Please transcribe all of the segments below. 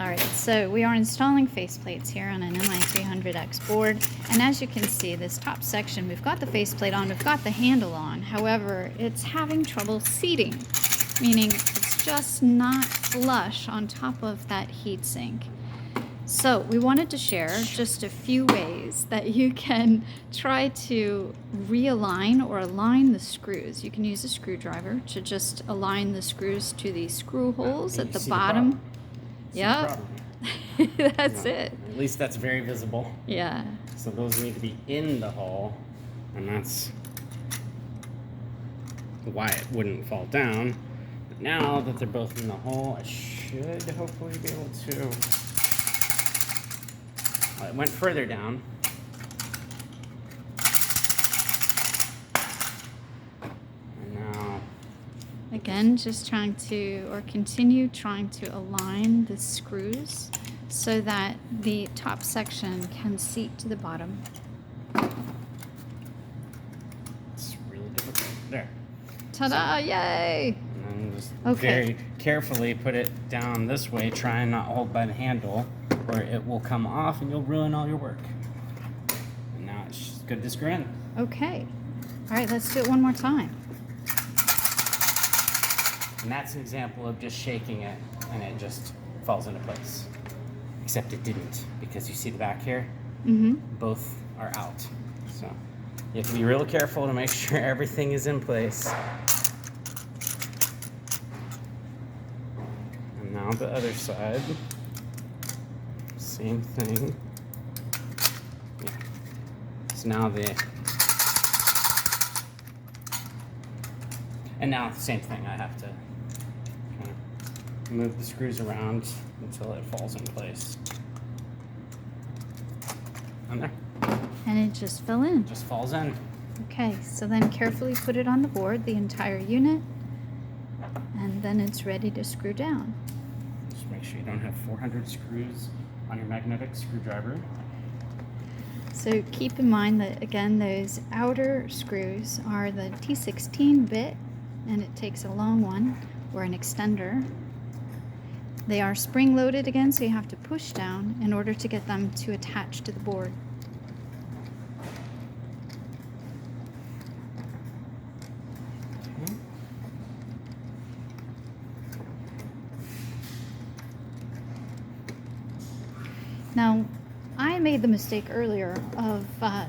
Alright, so we are installing faceplates here on an MI300X board, and as you can see, this top section, we've got the faceplate on, we've got the handle on, however, it's having trouble seating, meaning it's just not flush on top of that heatsink. So we wanted to share just a few ways that you can try to realign or align the screws. You can use a screwdriver to just align the screws to the screw holes at the bottom. Yeah, that's it. At least that's very visible. Yeah. So those need to be in the hole, and that's why it wouldn't fall down. But now that they're both in the hole, I should hopefully be able to. Well, it went further down. And now. Again, just trying to, or continue trying to align the screws so that the top section can seat to the bottom. It's really difficult. There. Ta-da! Yay! And then just Okay. very carefully put it down this way, try and not hold by the handle, or it will come off and you'll ruin all your work. And now it's just good to screw in. Okay. All right, let's do it one more time. And that's an example of just shaking it and it just falls into place. Except it didn't, because you see the back here? Mm-hmm. Both are out. So you have to be real careful to make sure everything is in place. And now the other side. Same thing. Yeah. So now and now same thing, I have to kind of move the screws around until it falls in place. And there. And it just fell in. Just falls in. Okay, so then carefully put it on the board, the entire unit, and then it's ready to screw down. Just make sure you don't have 400 screws on your magnetic screwdriver. So keep in mind that, again, those outer screws are the T16 bit, and it takes a long one, or an extender. They are spring-loaded again, so you have to push down in order to get them to attach to the board. Now, I made the mistake earlier of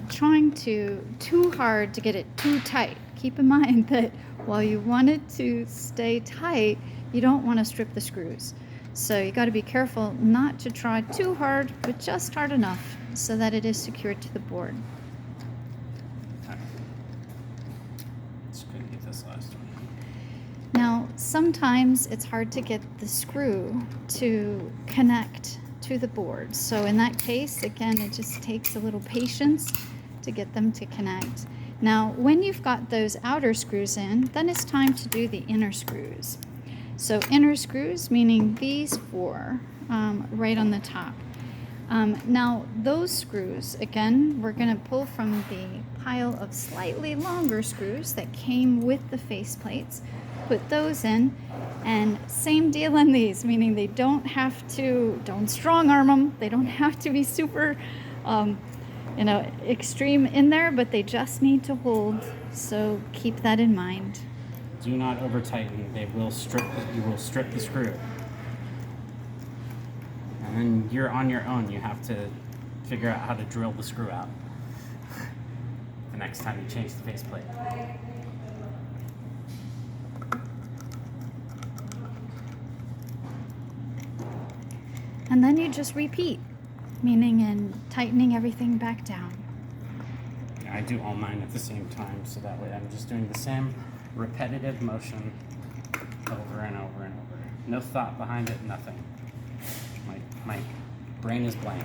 trying too hard to get it too tight. Keep in mind that while you want it to stay tight, you don't want to strip the screws. So you got to be careful not to try too hard, but just hard enough so that it is secured to the board. Just couldn't get this last one. Now, sometimes it's hard to get the screw to connect to the board. So in that case, again, it just takes a little patience to get them to connect. Now, when you've got those outer screws in, then it's time to do the inner screws. So inner screws, meaning these four right on the top. Now, those screws, again, we're going to pull from the pile of slightly longer screws that came with the faceplates, put those in, and same deal on these, meaning they don't strong arm them, they don't have to be super, extreme in there, but they just need to hold, so keep that in mind. Do not over tighten. You will strip the screw. And then you're on your own. You have to figure out how to drill the screw out the next time you change the faceplate. And then you just repeat, meaning in tightening everything back down. I do all mine at the same time, so that way I'm just doing the same repetitive motion over and over and over. No thought behind it, nothing. My brain is blank.